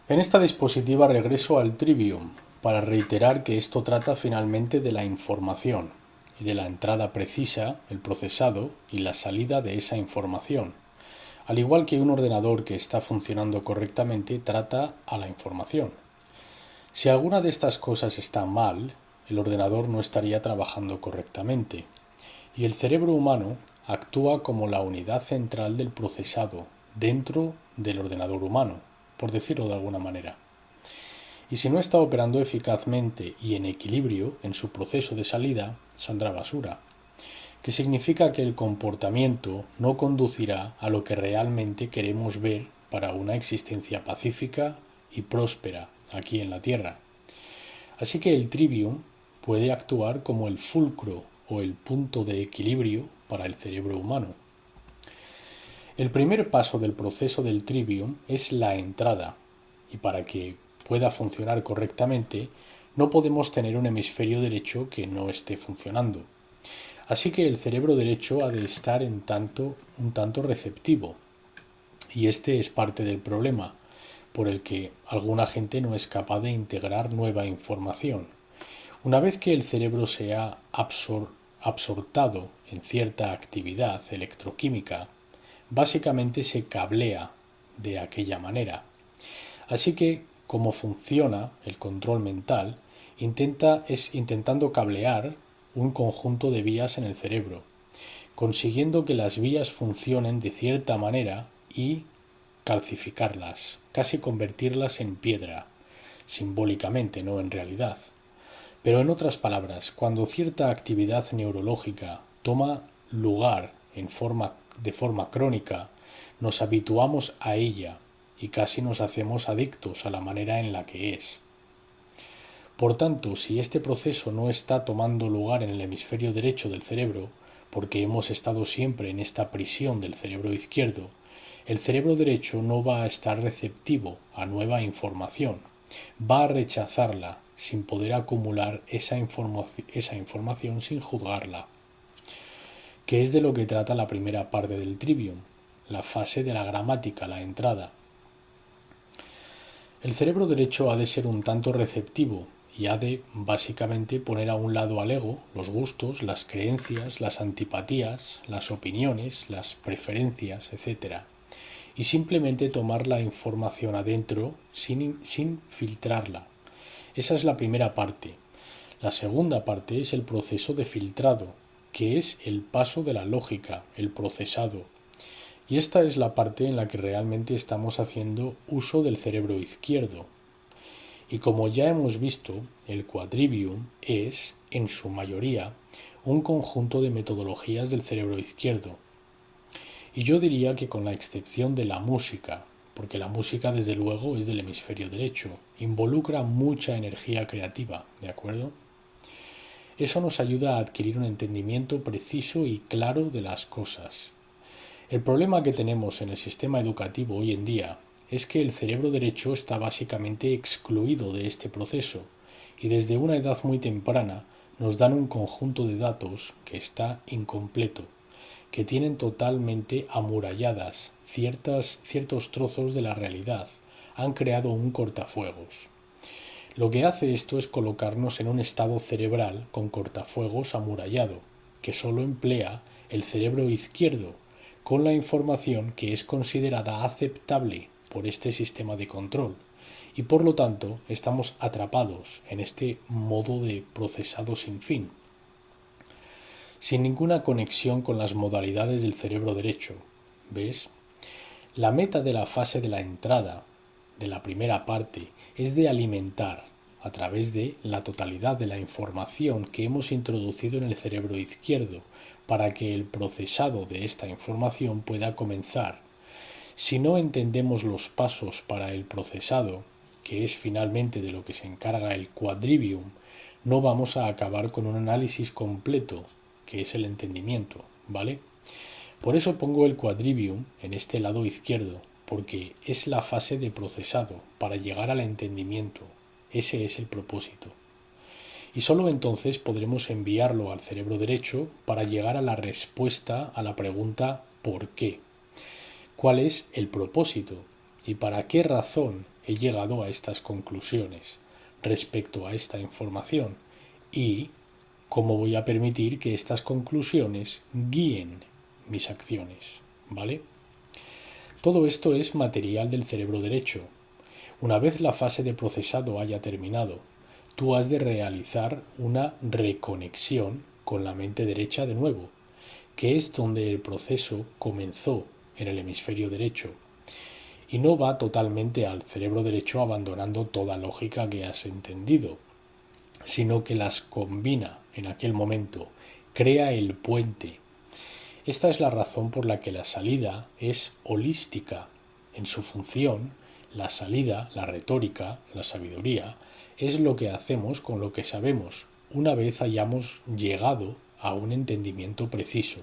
En esta diapositiva regreso al Trivium para reiterar que esto trata finalmente de la información y de la entrada precisa, el procesado y la salida de esa información. Al igual que un ordenador que está funcionando correctamente trata a la información. Si alguna de estas cosas está mal, el ordenador no estaría trabajando correctamente. Y el cerebro humano actúa como la unidad central del procesado dentro del ordenador humano, por decirlo de alguna manera. Y si no está operando eficazmente y en equilibrio en su proceso de salida, saldrá basura, que significa que el comportamiento no conducirá a lo que realmente queremos ver para una existencia pacífica y próspera aquí en la Tierra. Así que el trivium puede actuar como el fulcro o el punto de equilibrio para el cerebro humano. El primer paso del proceso del trivium es la entrada, y para que pueda funcionar correctamente, no podemos tener un hemisferio derecho que no esté funcionando. Así que el cerebro derecho ha de estar un tanto receptivo, y este es parte del problema, por el que alguna gente no es capaz de integrar nueva información. Una vez que el cerebro se ha absortado en cierta actividad electroquímica, básicamente se cablea de aquella manera. Así que, como funciona el control mental, intentando cablear un conjunto de vías en el cerebro, consiguiendo que las vías funcionen de cierta manera y calcificarlas, casi convertirlas en piedra, simbólicamente, no en realidad. Pero en otras palabras, cuando cierta actividad neurológica toma lugar de forma crónica, nos habituamos a ella y casi nos hacemos adictos a la manera en la que es. Por tanto, si este proceso no está tomando lugar en el hemisferio derecho del cerebro, porque hemos estado siempre en esta prisión del cerebro izquierdo, el cerebro derecho no va a estar receptivo a nueva información, va a rechazarla sin poder acumular esa información sin juzgarla, que es de lo que trata la primera parte del trivium, la fase de la gramática, la entrada. El cerebro derecho ha de ser un tanto receptivo y ha de, básicamente, poner a un lado al ego, los gustos, las creencias, las antipatías, las opiniones, las preferencias, etc. Y simplemente tomar la información adentro sin filtrarla. Esa es la primera parte. La segunda parte es el proceso de filtrado, que es el paso de la lógica, el procesado. Y esta es la parte en la que realmente estamos haciendo uso del cerebro izquierdo. Y como ya hemos visto, el quadrivium es, en su mayoría, un conjunto de metodologías del cerebro izquierdo. Y yo diría que con la excepción de la música, porque la música desde luego es del hemisferio derecho, involucra mucha energía creativa, ¿de acuerdo? Eso nos ayuda a adquirir un entendimiento preciso y claro de las cosas. El problema que tenemos en el sistema educativo hoy en día es que el cerebro derecho está básicamente excluido de este proceso y desde una edad muy temprana nos dan un conjunto de datos que está incompleto, que tienen totalmente amuralladas ciertos trozos de la realidad, han creado un cortafuegos. Lo que hace esto es colocarnos en un estado cerebral con cortafuegos amurallado, que solo emplea el cerebro izquierdo con la información que es considerada aceptable por este sistema de control y por lo tanto estamos atrapados en este modo de procesado sin fin, sin ninguna conexión con las modalidades del cerebro derecho. ¿Ves? La meta de la fase de la entrada, de la primera parte, es de alimentar, a través de la totalidad de la información que hemos introducido en el cerebro izquierdo, para que el procesado de esta información pueda comenzar. Si no entendemos los pasos para el procesado, que es finalmente de lo que se encarga el quadrivium, no vamos a acabar con un análisis completo, que es el entendimiento, ¿vale? Por eso pongo el quadrivium en este lado izquierdo, porque es la fase de procesado para llegar al entendimiento. Ese es el propósito. Y solo entonces podremos enviarlo al cerebro derecho para llegar a la respuesta a la pregunta ¿por qué? ¿Cuál es el propósito? ¿Y para qué razón he llegado a estas conclusiones respecto a esta información y cómo voy a permitir que estas conclusiones guíen mis acciones, ¿vale? Todo esto es material del cerebro derecho. Una vez la fase de procesado haya terminado, tú has de realizar una reconexión con la mente derecha de nuevo, que es donde el proceso comenzó en el hemisferio derecho, y no va totalmente al cerebro derecho abandonando toda lógica que has entendido, sino que las combina en aquel momento, crea el puente. Esta es la razón por la que la salida es holística. En su función, la salida, la retórica, la sabiduría, es lo que hacemos con lo que sabemos, una vez hayamos llegado a un entendimiento preciso.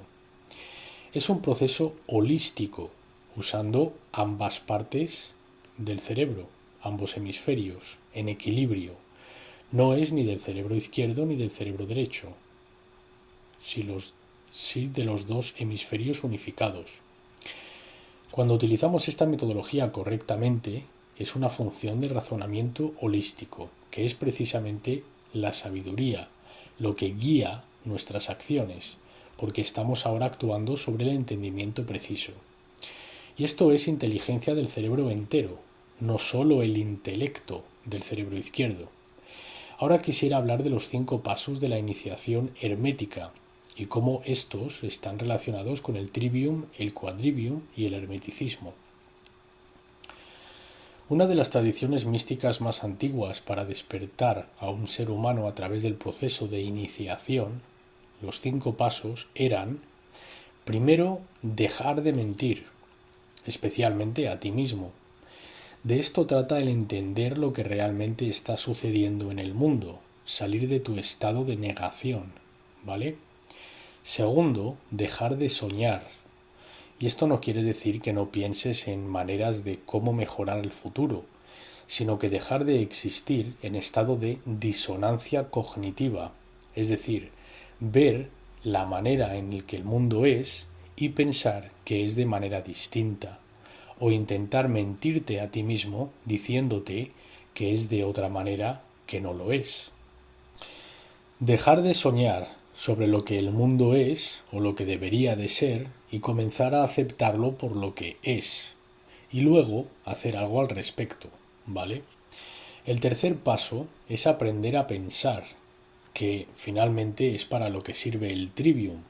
Es un proceso holístico, usando ambas partes del cerebro, ambos hemisferios, en equilibrio. No es ni del cerebro izquierdo ni del cerebro derecho, sí de los dos hemisferios unificados. Cuando utilizamos esta metodología correctamente, es una función de razonamiento holístico, que es precisamente la sabiduría, lo que guía nuestras acciones, porque estamos ahora actuando sobre el entendimiento preciso. Y esto es inteligencia del cerebro entero, no solo el intelecto del cerebro izquierdo. Ahora quisiera hablar de los 5 pasos de la iniciación hermética y cómo estos están relacionados con el trivium, el quadrivium y el hermeticismo. Una de las tradiciones místicas más antiguas para despertar a un ser humano a través del proceso de iniciación, los 5 pasos eran: primero, dejar de mentir, especialmente a ti mismo. De esto trata el entender lo que realmente está sucediendo en el mundo, salir de tu estado de negación, ¿vale? Segundo, dejar de soñar. Y esto no quiere decir que no pienses en maneras de cómo mejorar el futuro, sino que dejar de existir en estado de disonancia cognitiva, es decir, ver la manera en la que el mundo es y pensar que es de manera distinta, o intentar mentirte a ti mismo diciéndote que es de otra manera que no lo es. Dejar de soñar sobre lo que el mundo es o lo que debería de ser y comenzar a aceptarlo por lo que es, y luego hacer algo al respecto, ¿vale? El tercer paso es aprender a pensar, que finalmente es para lo que sirve el trivium.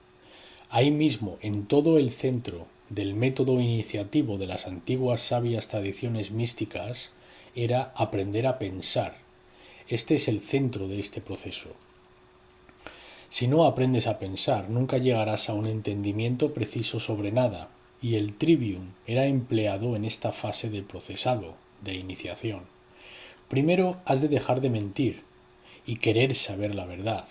Ahí mismo, en todo el centro del método iniciativo de las antiguas sabias tradiciones místicas, era aprender a pensar. Este es el centro de este proceso. Si no aprendes a pensar, nunca llegarás a un entendimiento preciso sobre nada, y el trivium era empleado en esta fase de procesado, de iniciación. Primero has de dejar de mentir y querer saber la verdad.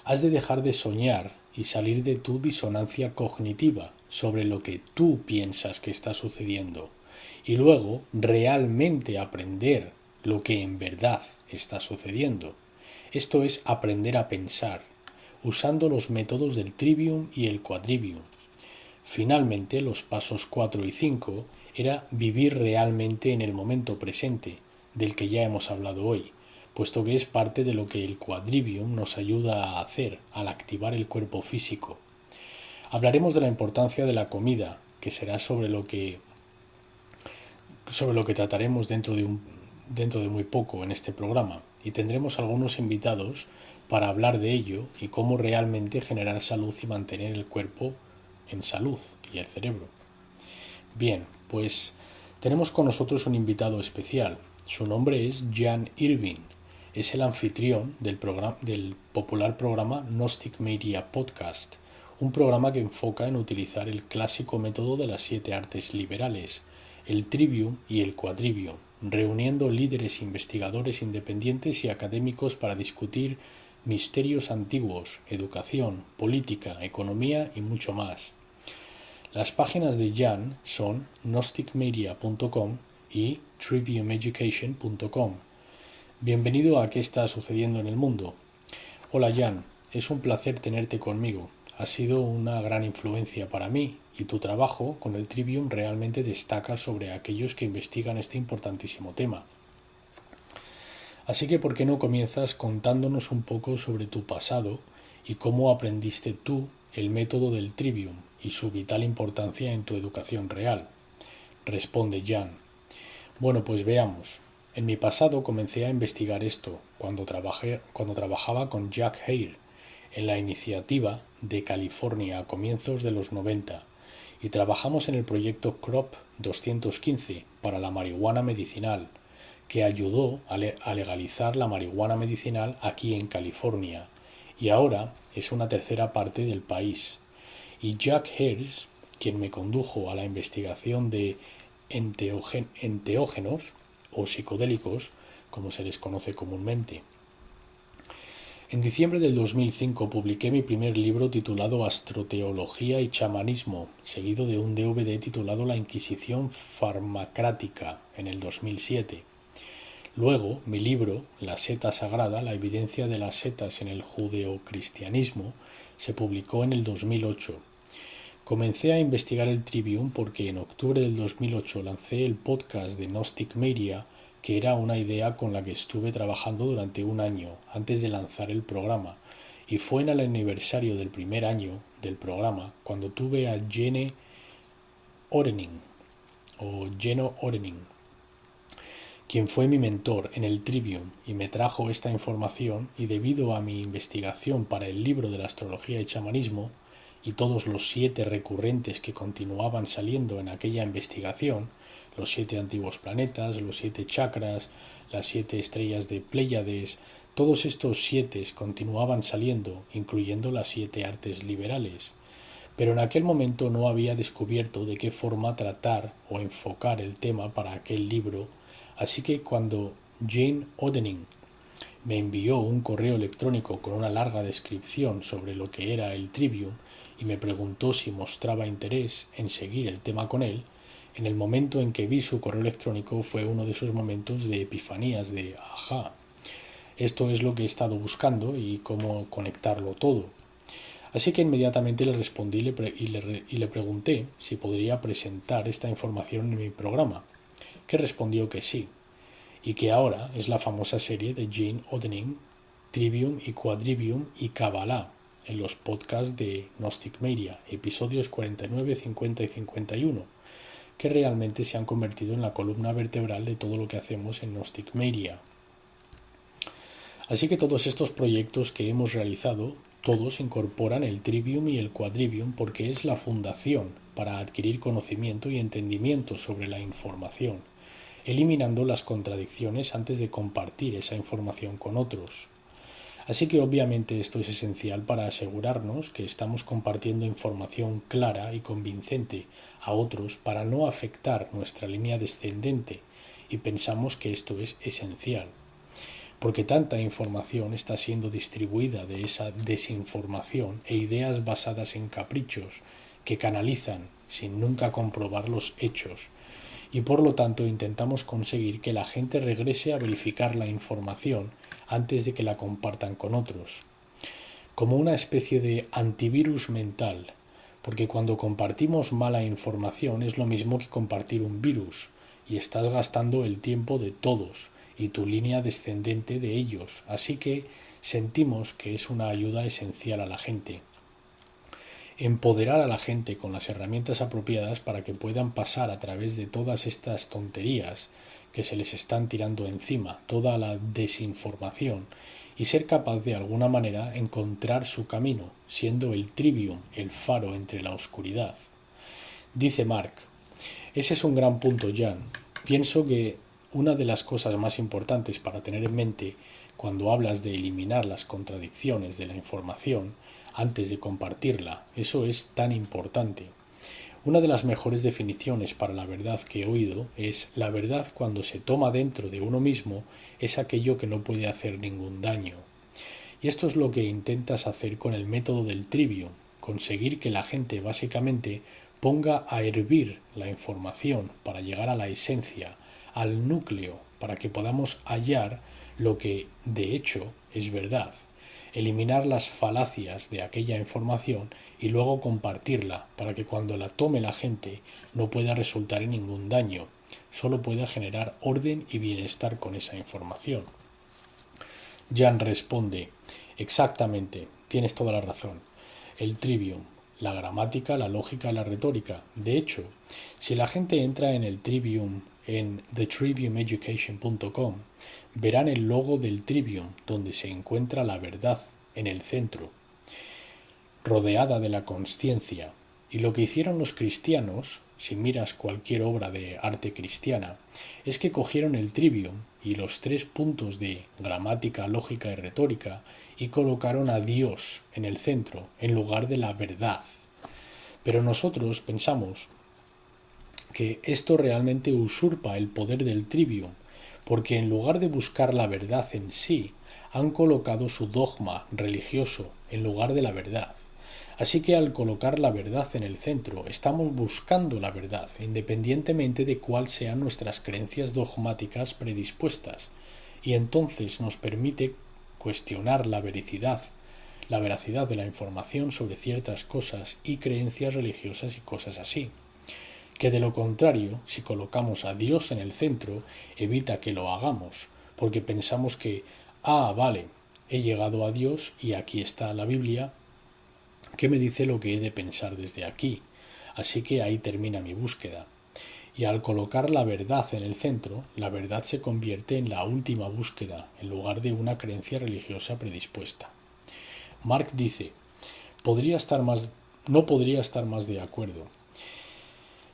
Has de dejar de soñar y salir de tu disonancia cognitiva sobre lo que tú piensas que está sucediendo, y luego realmente aprender lo que en verdad está sucediendo. Esto es aprender a pensar, usando los métodos del trivium y el quadrivium. Finalmente, los pasos 4 y 5 era vivir realmente en el momento presente, del que ya hemos hablado hoy, puesto que es parte de lo que el quadrivium nos ayuda a hacer al activar el cuerpo físico. Hablaremos de la importancia de la comida, que será sobre lo que trataremos dentro de muy poco en este programa, y tendremos algunos invitados para hablar de ello y cómo realmente generar salud y mantener el cuerpo en salud y el cerebro. Bien, pues tenemos con nosotros un invitado especial. Su nombre es Jan Irvin. Es el anfitrión del popular programa Gnostic Media Podcast, un programa que enfoca en utilizar el clásico método de las 7 artes liberales, el trivium y el quadrivium, reuniendo líderes investigadores independientes y académicos para discutir misterios antiguos, educación, política, economía y mucho más. Las páginas de Jan son gnosticmedia.com y triviumeducation.com. Bienvenido a ¿Qué está sucediendo en el mundo? Hola Jan, es un placer tenerte conmigo. Has sido una gran influencia para mí y tu trabajo con el Trivium realmente destaca sobre aquellos que investigan este importantísimo tema. Así que, ¿por qué no comienzas contándonos un poco sobre tu pasado y cómo aprendiste tú el método del Trivium y su vital importancia en tu educación real? Responde Jan. Bueno, pues veamos. En mi pasado comencé a investigar esto cuando trabajaba con Jack Hare en la iniciativa de California a comienzos de los 90 y trabajamos en el proyecto Crop 215 para la marihuana medicinal, que ayudó a legalizar la marihuana medicinal aquí en California y ahora es una tercera parte del país. Y Jack Hare, quien me condujo a la investigación de enteógenos o psicodélicos, como se les conoce comúnmente. En diciembre del 2005 publiqué mi primer libro titulado Astroteología y Chamanismo, seguido de un DVD titulado La Inquisición Farmacrática en el 2007. Luego, mi libro, La seta sagrada, la evidencia de las setas en el judeocristianismo, se publicó en el 2008. Comencé a investigar el Trivium porque en octubre del 2008 lancé el podcast de Gnostic Media, que era una idea con la que estuve trabajando durante un año antes de lanzar el programa, y fue en el aniversario del primer año del programa cuando tuve a Geno Orening, quien fue mi mentor en el Trivium y me trajo esta información, y debido a mi investigación para el libro de la astrología y chamanismo y todos los 7 recurrentes que continuaban saliendo en aquella investigación, los 7 antiguos planetas, los 7 chakras, las 7 estrellas de Pléyades, todos estos 7 continuaban saliendo, incluyendo las 7 artes liberales. Pero en aquel momento no había descubierto de qué forma tratar o enfocar el tema para aquel libro, así que cuando Jane Odening me envió un correo electrónico con una larga descripción sobre lo que era el Trivium y me preguntó si mostraba interés en seguir el tema con él, en el momento en que vi su correo electrónico fue uno de esos momentos de epifanías de ajá, esto es lo que he estado buscando y cómo conectarlo todo. Así que inmediatamente le respondí y le pregunté si podría presentar esta información en mi programa, que respondió que sí, y que ahora es la famosa serie de Jane Odening, Trivium y Quadrivium y Kabbalah, en los podcasts de Gnostic Media, episodios 49, 50 y 51, que realmente se han convertido en la columna vertebral de todo lo que hacemos en Gnostic Media. Así que todos estos proyectos que hemos realizado, todos incorporan el Trivium y el Quadrivium porque es la fundación para adquirir conocimiento y entendimiento sobre la información, eliminando las contradicciones antes de compartir esa información con otros. Así que obviamente esto es esencial para asegurarnos que estamos compartiendo información clara y convincente a otros para no afectar nuestra línea descendente, y pensamos que esto es esencial. Porque tanta información está siendo distribuida de esa desinformación e ideas basadas en caprichos que canalizan sin nunca comprobar los hechos, y por lo tanto intentamos conseguir que la gente regrese a verificar la información antes de que la compartan con otros, como una especie de antivirus mental, porque cuando compartimos mala información es lo mismo que compartir un virus, y estás gastando el tiempo de todos y tu línea descendente de ellos, así que sentimos que es una ayuda esencial a la gente. Empoderar a la gente con las herramientas apropiadas para que puedan pasar a través de todas estas tonterías que se les están tirando encima, toda la desinformación, y ser capaz de alguna manera encontrar su camino, siendo el Trivium el faro entre la oscuridad. Dice Mark: ese es un gran punto, Jan. Pienso que una de las cosas más importantes para tener en mente cuando hablas de eliminar las contradicciones de la información antes de compartirla, eso es tan importante. Una de las mejores definiciones para la verdad que he oído es: la verdad cuando se toma dentro de uno mismo es aquello que no puede hacer ningún daño. Y esto es lo que intentas hacer con el método del Trivium, conseguir que la gente básicamente ponga a hervir la información para llegar a la esencia, al núcleo, para que podamos hallar lo que de hecho es verdad. eliminar las falacias de aquella información y luego compartirla para que cuando la tome la gente no pueda resultar en ningún daño, solo pueda generar orden y bienestar con esa información. Jan responde: exactamente, tienes toda la razón. El trivium, la gramática, la lógica y la retórica. De hecho, si la gente entra en el trivium en thetriviumeducation.com, verán el logo del trivium donde se encuentra la verdad en el centro, rodeada de la consciencia. Y lo que hicieron los cristianos, si miras cualquier obra de arte cristiana, es que cogieron el trivium y los 3 puntos de gramática, lógica y retórica y colocaron a Dios en el centro, en lugar de la verdad. Pero nosotros pensamos que esto realmente usurpa el poder del trivium, porque en lugar de buscar la verdad en sí, han colocado su dogma religioso en lugar de la verdad. Así que al colocar la verdad en el centro, estamos buscando la verdad, independientemente de cuáles sean nuestras creencias dogmáticas predispuestas, y entonces nos permite cuestionar la veracidad de la información sobre ciertas cosas y creencias religiosas y cosas así. Que de lo contrario, si colocamos a Dios en el centro, evita que lo hagamos, porque pensamos que, vale, he llegado a Dios y aquí está la Biblia, que me dice lo que he de pensar desde aquí, así que ahí termina mi búsqueda. Y al colocar la verdad en el centro, la verdad se convierte en la última búsqueda, en lugar de una creencia religiosa predispuesta. Mark dice: no podría estar más de acuerdo.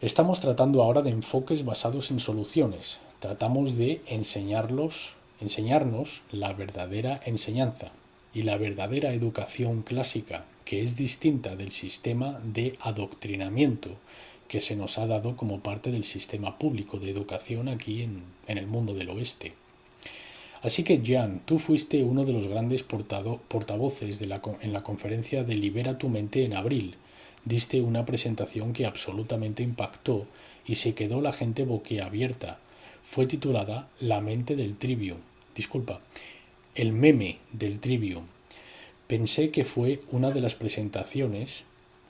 Estamos tratando ahora de enfoques basados en soluciones. Tratamos de enseñarnos la verdadera enseñanza y la verdadera educación clásica, que es distinta del sistema de adoctrinamiento que se nos ha dado como parte del sistema público de educación aquí en el mundo del oeste. Así que, Jan, tú fuiste uno de los grandes portavoces en la conferencia de Libera tu mente en abril. Diste una presentación que absolutamente impactó y se quedó la gente boquiabierta. Fue titulada La mente del trivium. El meme del trivium. Pensé que fue una de las presentaciones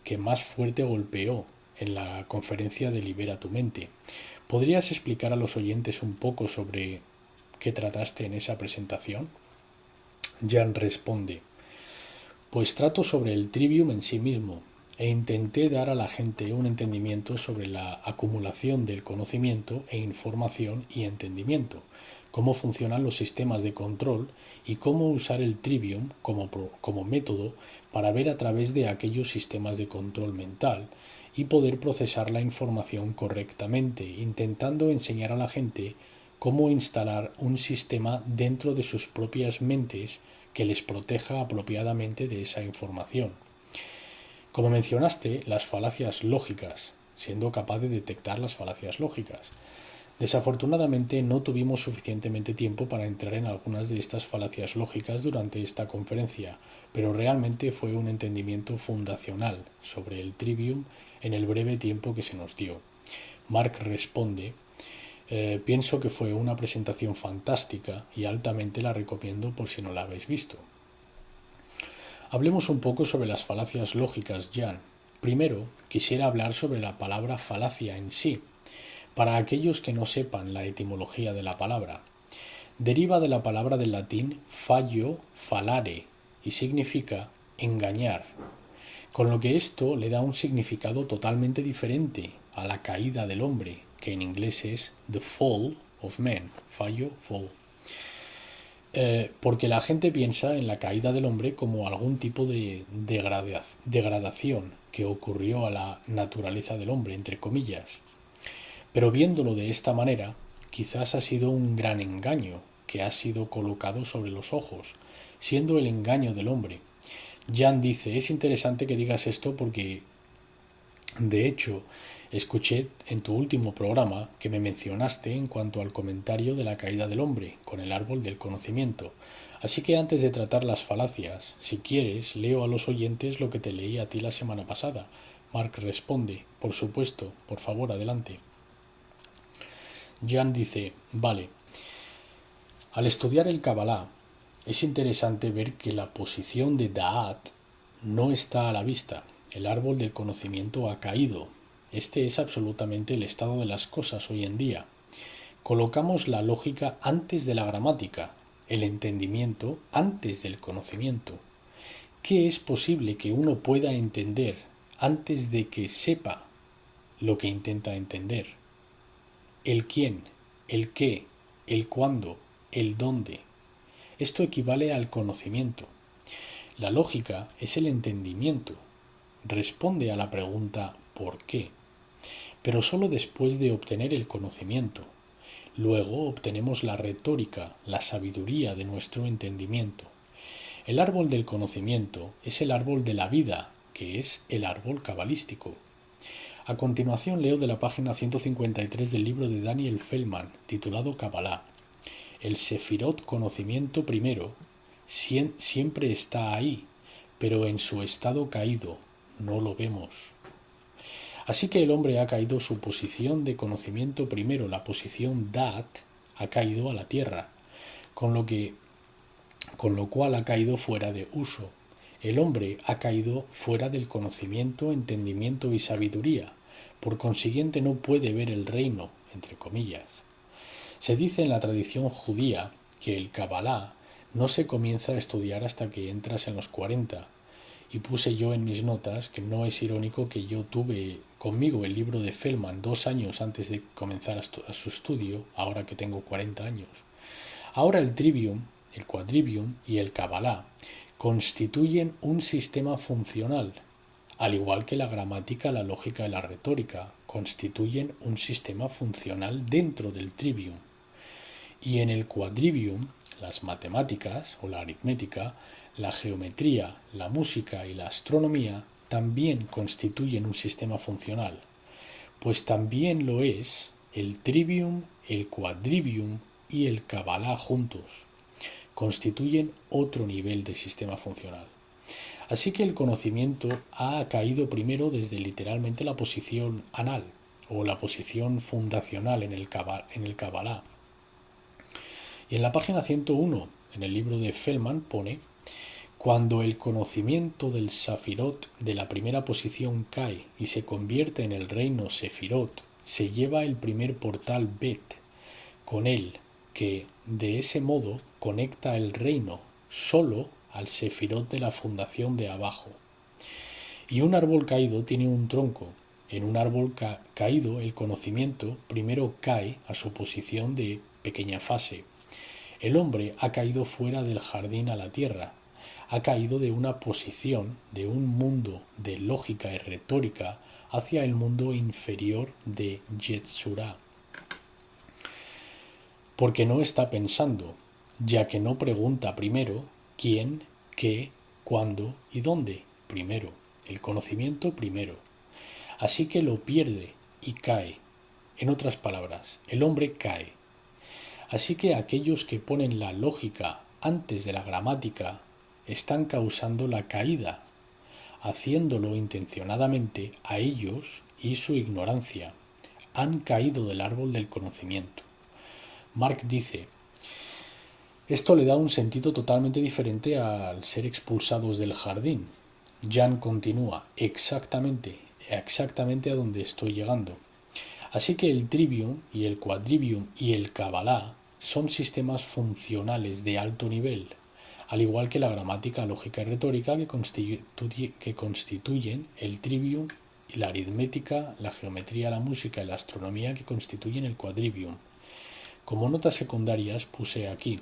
que más fuerte golpeó en la conferencia de Libera tu mente. ¿Podrías explicar a los oyentes un poco sobre qué trataste en esa presentación? Jan responde: pues trato sobre el trivium en sí mismo e intenté dar a la gente un entendimiento sobre la acumulación del conocimiento e información y entendimiento, cómo funcionan los sistemas de control y cómo usar el trivium como método para ver a través de aquellos sistemas de control mental y poder procesar la información correctamente, intentando enseñar a la gente cómo instalar un sistema dentro de sus propias mentes que les proteja apropiadamente de esa información. Como mencionaste, las falacias lógicas, siendo capaz de detectar las falacias lógicas. Desafortunadamente no tuvimos suficientemente tiempo para entrar en algunas de estas falacias lógicas durante esta conferencia, pero realmente fue un entendimiento fundacional sobre el trivium en el breve tiempo que se nos dio. Mark responde: pienso que fue una presentación fantástica y altamente la recomiendo por si no la habéis visto. Hablemos un poco sobre las falacias lógicas, Jan. Primero, quisiera hablar sobre la palabra falacia en sí. Para aquellos que no sepan la etimología de la palabra, deriva de la palabra del latín fallo, falare, y significa engañar, con lo que esto le da un significado totalmente diferente a la caída del hombre, que en inglés es the fall of man, fallo, fall. Porque la gente piensa en la caída del hombre como algún tipo de degradación que ocurrió a la naturaleza del hombre, entre comillas. Pero viéndolo de esta manera, quizás ha sido un gran engaño que ha sido colocado sobre los ojos, siendo el engaño del hombre. Jan dice: es interesante que digas esto porque, de hecho, escuché en tu último programa que me mencionaste en cuanto al comentario de la caída del hombre con el árbol del conocimiento. Así que antes de tratar las falacias, si quieres, leo a los oyentes lo que te leí a ti la semana pasada. Mark responde: por supuesto, por favor, adelante. Jan dice: vale. Al estudiar el Kabbalah, Es interesante ver que la posición de Da'at no está a la vista. El árbol del conocimiento ha caído. Este es absolutamente el estado de las cosas hoy en día. Colocamos la lógica antes de la gramática, el entendimiento antes del conocimiento. ¿Qué es posible que uno pueda entender antes de que sepa lo que intenta entender? El quién, el qué, el cuándo, el dónde. Esto equivale al conocimiento. La lógica es el entendimiento. Responde a la pregunta ¿por qué? Pero solo después de obtener el conocimiento. Luego obtenemos la retórica, la sabiduría de nuestro entendimiento. El árbol del conocimiento es el árbol de la vida, que es el árbol cabalístico. A continuación leo de la página 153 del libro de Daniel Feldman, titulado Kabbalah. El Sefirot conocimiento primero siempre está ahí, pero en su estado caído, no lo vemos. Así que el hombre ha caído su posición de conocimiento primero, la posición Dat ha caído a la tierra, con lo cual ha caído fuera de uso. El hombre ha caído fuera del conocimiento, entendimiento y sabiduría. Por consiguiente no puede ver el reino, entre comillas. Se dice en la tradición judía que el Kabbalah no se comienza a estudiar hasta que entras en los 40. Y puse yo en mis notas que no es irónico que yo tuve conmigo el libro de Feldman 2 años antes de comenzar a su estudio, ahora que tengo 40 años. Ahora el Trivium, el Quadrivium y el Kabbalah constituyen un sistema funcional, al igual que la gramática, la lógica y la retórica constituyen un sistema funcional dentro del Trivium. Y en el Quadrivium, las matemáticas o la aritmética, la geometría, la música y la astronomía también constituyen un sistema funcional, pues también lo es el Trivium, el Quadrivium y el Kabbalah juntos. Constituyen otro nivel de sistema funcional. Así que el conocimiento ha caído primero desde literalmente la posición anal o la posición fundacional en el Kabbalah. Y en la página 101, en el libro de Feldman, pone: cuando el conocimiento del Safirot de la primera posición cae y se convierte en el reino Sefirot, se lleva el primer portal Bet, con él que, de ese modo, conecta el reino solo al Sefirot de la fundación de abajo. Y un árbol caído tiene un tronco. En un árbol caído el conocimiento primero cae a su posición de pequeña fase. El hombre ha caído fuera del jardín a la tierra, ha caído de una posición, de un mundo de lógica y retórica, hacia el mundo inferior de Yetzurah. Porque no está pensando, ya que no pregunta primero quién, qué, cuándo y dónde primero, el conocimiento primero. Así que lo pierde y cae. En otras palabras, el hombre cae. Así que aquellos que ponen la lógica antes de la gramática están causando la caída, haciéndolo intencionadamente a ellos y su ignorancia. Han caído del árbol del conocimiento. Mark dice: esto le da un sentido totalmente diferente al ser expulsados del jardín. Jan continúa: exactamente a donde estoy llegando. Así que el Trivium y el Quadrivium y el Kabbalah son sistemas funcionales de alto nivel, al igual que la gramática, lógica y retórica que constituyen el Trivium, y la aritmética, la geometría, la música y la astronomía que constituyen el Quadrivium. Como notas secundarias puse aquí: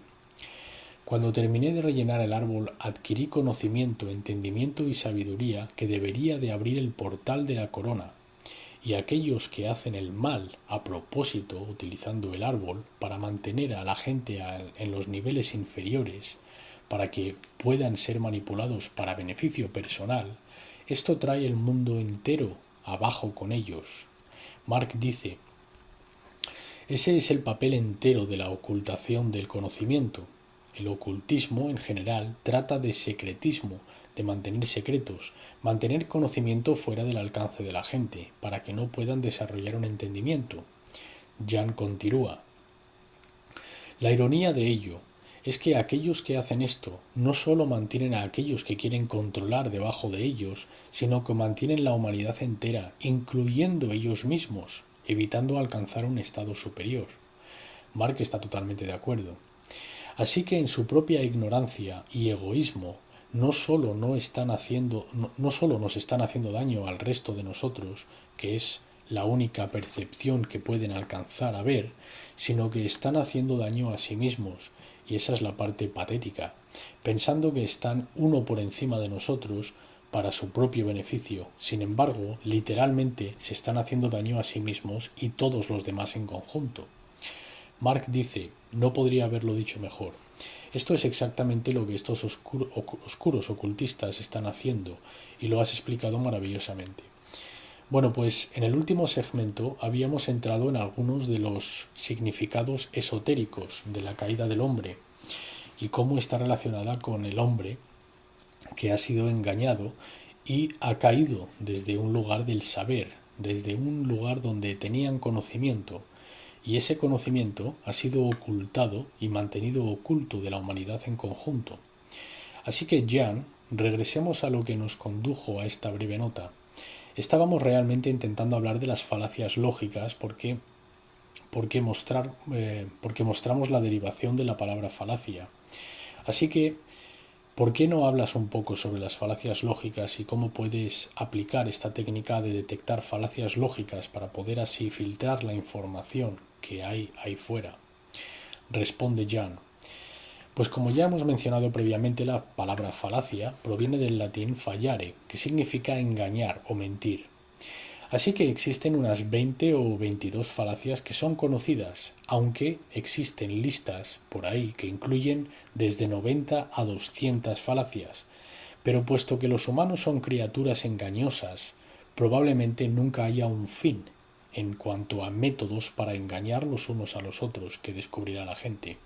cuando terminé de rellenar el árbol adquirí conocimiento, entendimiento y sabiduría que debería de abrir el portal de la corona, y aquellos que hacen el mal a propósito utilizando el árbol para mantener a la gente en los niveles inferiores para que puedan ser manipulados para beneficio personal, esto trae el mundo entero abajo con ellos. Mark dice: ese es el papel entero de la ocultación del conocimiento. El ocultismo, en general, trata de secretismo, de mantener secretos, mantener conocimiento fuera del alcance de la gente, para que no puedan desarrollar un entendimiento. Jan continúa: la ironía de ello es que aquellos que hacen esto no solo mantienen a aquellos que quieren controlar debajo de ellos, sino que mantienen la humanidad entera, incluyendo ellos mismos, evitando alcanzar un estado superior. Mark está totalmente de acuerdo. Así que en su propia ignorancia y egoísmo no solo nos están haciendo daño al resto de nosotros, que es la única percepción que pueden alcanzar a ver, sino que están haciendo daño a sí mismos, y esa es la parte patética, pensando que están uno por encima de nosotros para su propio beneficio. Sin embargo, literalmente se están haciendo daño a sí mismos y todos los demás en conjunto. Mark dice, no podría haberlo dicho mejor. Esto es exactamente lo que estos oscuros ocultistas están haciendo, y lo has explicado maravillosamente. Bueno, pues en el último segmento habíamos entrado en algunos de los significados esotéricos de la caída del hombre y cómo está relacionada con el hombre que ha sido engañado y ha caído desde un lugar del saber, desde un lugar donde tenían conocimiento, y ese conocimiento ha sido ocultado y mantenido oculto de la humanidad en conjunto. Así que, Jan, regresemos a lo que nos condujo a esta breve nota. Estábamos realmente intentando hablar de las falacias lógicas porque mostramos la derivación de la palabra falacia. Así que, ¿por qué no hablas un poco sobre las falacias lógicas y cómo puedes aplicar esta técnica de detectar falacias lógicas para poder así filtrar la información que hay ahí fuera? Responde Jan. Pues como ya hemos mencionado previamente, la palabra falacia proviene del latín fallare, que significa engañar o mentir. Así que existen unas 20 o 22 falacias que son conocidas, aunque existen listas por ahí que incluyen desde 90 a 200 falacias. Pero puesto que los humanos son criaturas engañosas, probablemente nunca haya un fin en cuanto a métodos para engañar los unos a los otros que descubrirá la gente.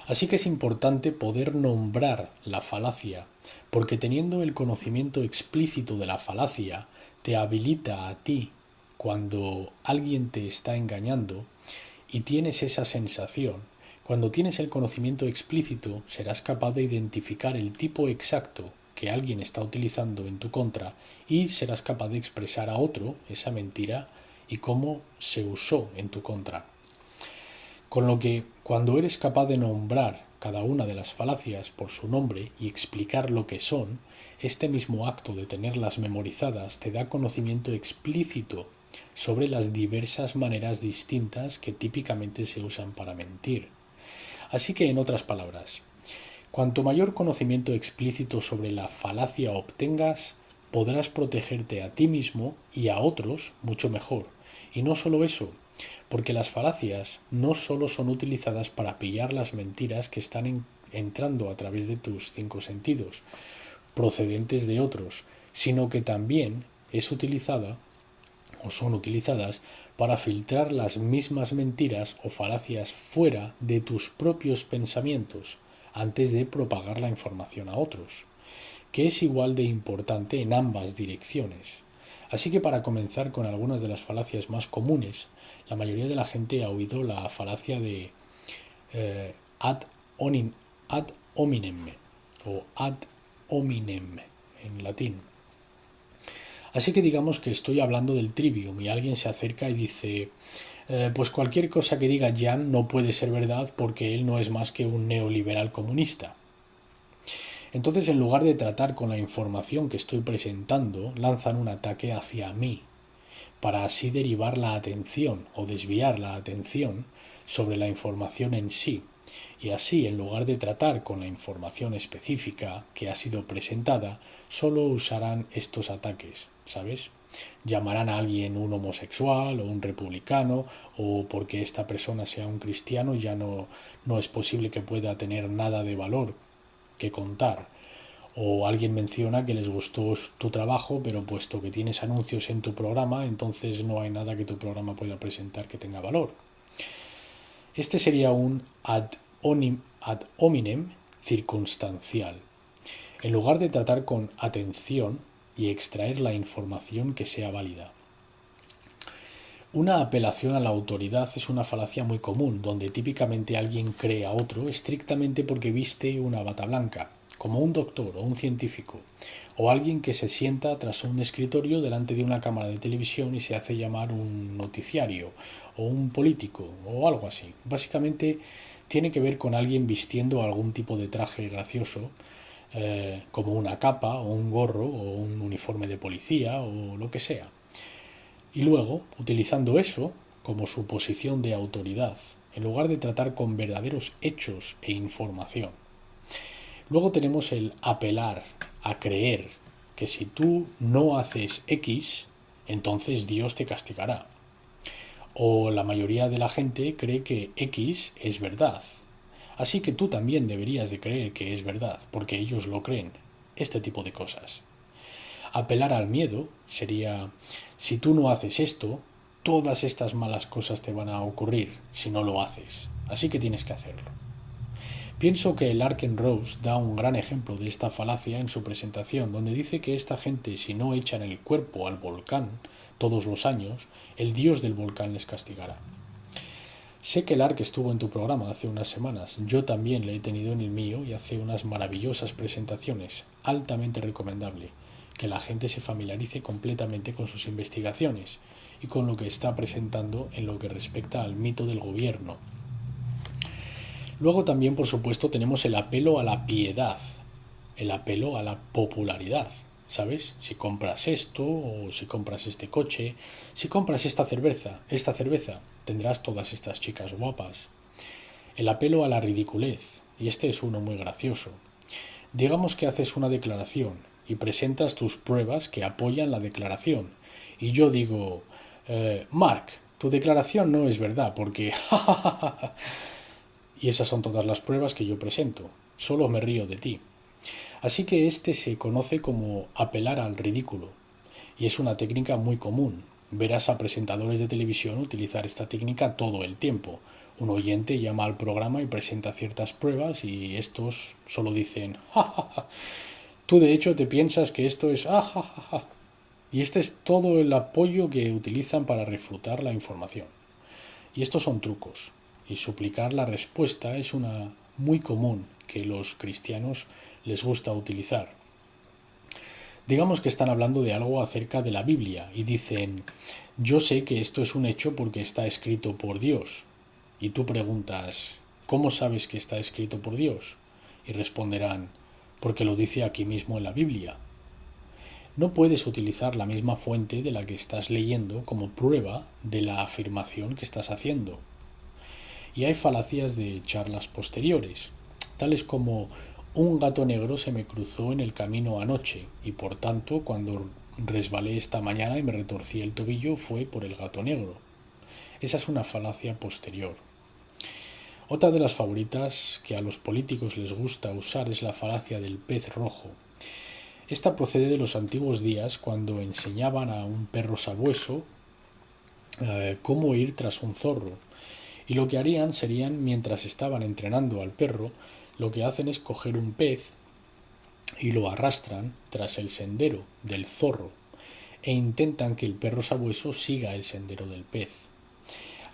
Así que es importante poder nombrar la falacia, porque teniendo el conocimiento explícito de la falacia, te habilita a ti cuando alguien te está engañando y tienes esa sensación. Cuando tienes el conocimiento explícito, serás capaz de identificar el tipo exacto que alguien está utilizando en tu contra y serás capaz de expresar a otro esa mentira y cómo se usó en tu contra. Con lo que, cuando eres capaz de nombrar cada una de las falacias por su nombre y explicar lo que son, este mismo acto de tenerlas memorizadas te da conocimiento explícito sobre las diversas maneras distintas que típicamente se usan para mentir. Así que, en otras palabras, cuanto mayor conocimiento explícito sobre la falacia obtengas, podrás protegerte a ti mismo y a otros mucho mejor. Y no solo eso, porque las falacias no solo son utilizadas para pillar las mentiras que están entrando a través de tus 5 sentidos, procedentes de otros, sino que también es utilizada o son utilizadas para filtrar las mismas mentiras o falacias fuera de tus propios pensamientos antes de propagar la información a otros, que es igual de importante en ambas direcciones. Así que, para comenzar con algunas de las falacias más comunes, la mayoría de la gente ha oído la falacia de ad hominem o ad hominem en latín. Así que digamos que estoy hablando del trivium y alguien se acerca y dice, pues cualquier cosa que diga Jan no puede ser verdad porque él no es más que un neoliberal comunista. Entonces, en lugar de tratar con la información que estoy presentando, lanzan un ataque hacia mí, para así derivar la atención o desviar la atención sobre la información en sí. Y así, en lugar de tratar con la información específica que ha sido presentada, solo usarán estos ataques, ¿sabes? Llamarán a alguien un homosexual o un republicano, o porque esta persona sea un cristiano ya no es posible que pueda tener nada de valor que contar. O alguien menciona que les gustó tu trabajo, pero puesto que tienes anuncios en tu programa, entonces no hay nada que tu programa pueda presentar que tenga valor. Este sería un ad hominem circunstancial. En lugar de tratar con atención y extraer la información que sea válida. Una apelación a la autoridad es una falacia muy común, donde típicamente alguien cree a otro estrictamente porque viste una bata blanca, como un doctor o un científico, o alguien que se sienta tras un escritorio delante de una cámara de televisión y se hace llamar un noticiario, o un político, o algo así. Básicamente tiene que ver con alguien vistiendo algún tipo de traje gracioso, como una capa o un gorro o un uniforme de policía o lo que sea. Y luego, utilizando eso como su posición de autoridad, en lugar de tratar con verdaderos hechos e información. Luego tenemos el apelar a creer que si tú no haces X, entonces Dios te castigará. O la mayoría de la gente cree que X es verdad. Así que tú también deberías de creer que es verdad, porque ellos lo creen. Este tipo de cosas. Apelar al miedo sería, si tú no haces esto, todas estas malas cosas te van a ocurrir si no lo haces. Así que tienes que hacerlo. Pienso que el Rose da un gran ejemplo de esta falacia en su presentación, donde dice que esta gente, si no echan el cuerpo al volcán todos los años, el dios del volcán les castigará. Sé que el Ark estuvo en tu programa hace unas semanas, yo también le he tenido en el mío y hace unas maravillosas presentaciones, altamente recomendable, que la gente se familiarice completamente con sus investigaciones y con lo que está presentando en lo que respecta al mito del gobierno. Luego también, por supuesto, tenemos el apelo a la piedad, el apelo a la popularidad. ¿Sabes? Si compras esto, o si compras este coche, si compras esta cerveza, tendrás todas estas chicas guapas. El apelo a la ridiculez, y este es uno muy gracioso. Digamos que haces una declaración y presentas tus pruebas que apoyan la declaración. Y yo digo, Mark, tu declaración no es verdad porque... y esas son todas las pruebas que yo presento. Solo me río de ti. Así que este se conoce como apelar al ridículo, y es una técnica muy común. Verás a presentadores de televisión utilizar esta técnica todo el tiempo. Un oyente llama al programa y presenta ciertas pruebas y estos solo dicen ja, ja, ja. Tú de hecho te piensas que esto es ja, ja, ja, ja. Y este es todo el apoyo que utilizan para refutar la información. Y estos son trucos. Y suplicar la respuesta es una muy común que los cristianos les gusta utilizar. Digamos que están hablando de algo acerca de la Biblia y dicen, yo sé que esto es un hecho porque está escrito por Dios. Y tú preguntas, ¿cómo sabes que está escrito por Dios? Y responderán, porque lo dice aquí mismo en la Biblia. No puedes utilizar la misma fuente de la que estás leyendo como prueba de la afirmación que estás haciendo. Y hay falacias de charlas posteriores, tales como un gato negro se me cruzó en el camino anoche y por tanto cuando resbalé esta mañana y me retorcí el tobillo fue por el gato negro. Esa es una falacia posterior. Otra de las favoritas que a los políticos les gusta usar es la falacia del pez rojo. Esta procede de los antiguos días cuando enseñaban a un perro sabueso cómo ir tras un zorro. Y lo que harían serían, mientras estaban entrenando al perro, lo que hacen es coger un pez y lo arrastran tras el sendero del zorro e intentan que el perro sabueso siga el sendero del pez.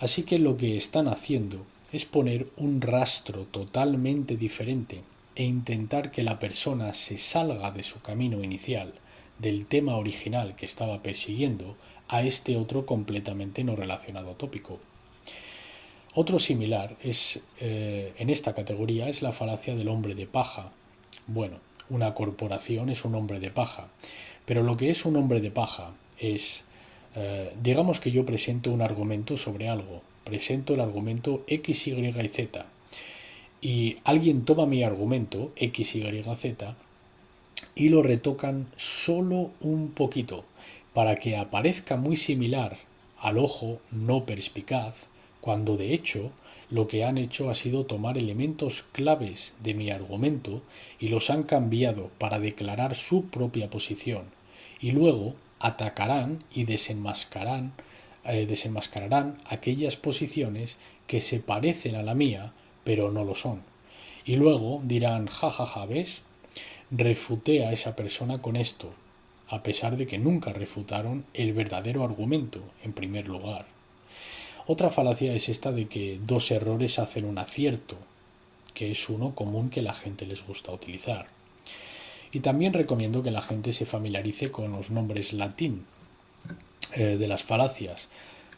Así que lo que están haciendo es poner un rastro totalmente diferente e intentar que la persona se salga de su camino inicial, del tema original que estaba persiguiendo, a este otro completamente no relacionado tópico. Otro similar en esta categoría es la falacia del hombre de paja. Bueno, una corporación es un hombre de paja, pero lo que es un hombre de paja es, digamos que yo presento un argumento sobre algo, presento el argumento X, Y y Z, y alguien toma mi argumento X, Y, Z y lo retocan solo un poquito para que aparezca muy similar al ojo no perspicaz, cuando de hecho lo que han hecho ha sido tomar elementos claves de mi argumento y los han cambiado para declarar su propia posición, y luego atacarán y desenmascararán aquellas posiciones que se parecen a la mía pero no lo son. Y luego dirán, jajaja, ¿ves? Refuté a esa persona con esto, a pesar de que nunca refutaron el verdadero argumento en primer lugar. Otra falacia es esta de que dos errores hacen un acierto, que es uno común que la gente les gusta utilizar. Y también recomiendo que la gente se familiarice con los nombres latín de las falacias,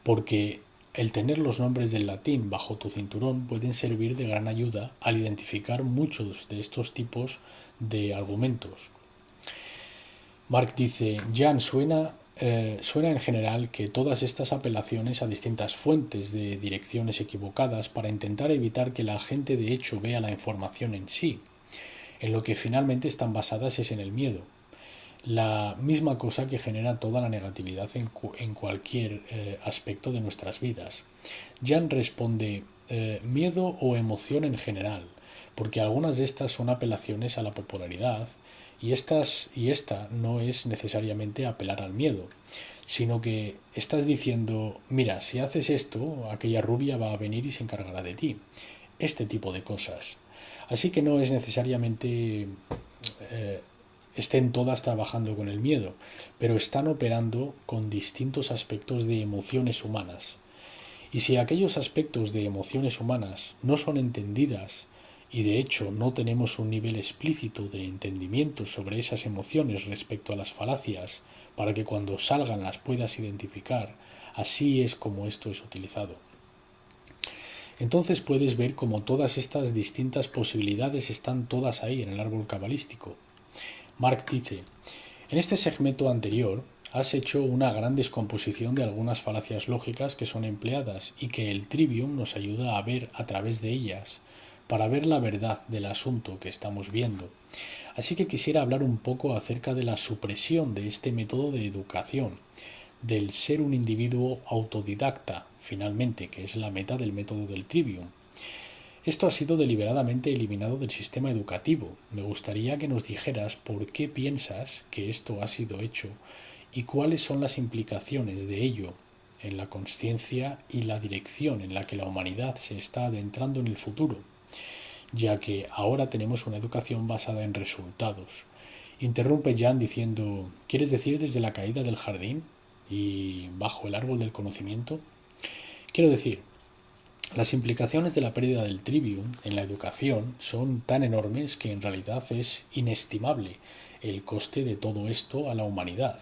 porque el tener los nombres del latín bajo tu cinturón pueden servir de gran ayuda al identificar muchos de estos tipos de argumentos. Mark dice, Jan, suena en general que todas estas apelaciones a distintas fuentes de direcciones equivocadas para intentar evitar que la gente de hecho vea la información en sí, en lo que finalmente están basadas es en el miedo. La misma cosa que genera toda la negatividad en cualquier aspecto de nuestras vidas. Jan responde, miedo o emoción en general, porque algunas de estas son apelaciones a la popularidad y esta no es necesariamente apelar al miedo, sino que estás diciendo, mira, si haces esto, aquella rubia va a venir y se encargará de ti. Este tipo de cosas. Así que no es necesariamente estén todas trabajando con el miedo, pero están operando con distintos aspectos de emociones humanas. Y si aquellos aspectos de emociones humanas no son entendidas y de hecho no tenemos un nivel explícito de entendimiento sobre esas emociones respecto a las falacias para que cuando salgan las puedas identificar, así es como esto es utilizado. Entonces puedes ver cómo todas estas distintas posibilidades están todas ahí en el árbol cabalístico. Mark dice, en este segmento anterior has hecho una gran descomposición de algunas falacias lógicas que son empleadas y que el Trivium nos ayuda a ver a través de ellas, para ver la verdad del asunto que estamos viendo. Así que quisiera hablar un poco acerca de la supresión de este método de educación, del ser un individuo autodidacta, finalmente, que es la meta del método del Trivium. Esto ha sido deliberadamente eliminado del sistema educativo. Me gustaría que nos dijeras por qué piensas que esto ha sido hecho y cuáles son las implicaciones de ello en la consciencia y la dirección en la que la humanidad se está adentrando en el futuro, ya que ahora tenemos una educación basada en resultados. Interrumpe Jan diciendo, ¿quieres decir desde la caída del jardín y bajo el árbol del conocimiento? Quiero decir, las implicaciones de la pérdida del trivium en la educación son tan enormes que en realidad es inestimable el coste de todo esto a la humanidad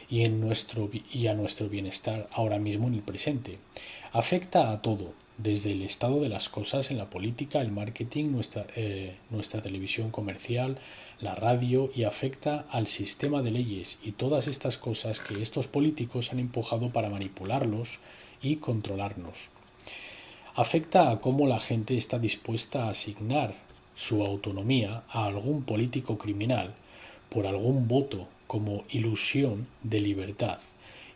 y a nuestro bienestar ahora mismo en el presente. Afecta a todo, desde el estado de las cosas en la política, el marketing, nuestra televisión comercial, la radio, y afecta al sistema de leyes y todas estas cosas que estos políticos han empujado para manipularlos y controlarnos. Afecta a cómo la gente está dispuesta a asignar su autonomía a algún político criminal por algún voto como ilusión de libertad,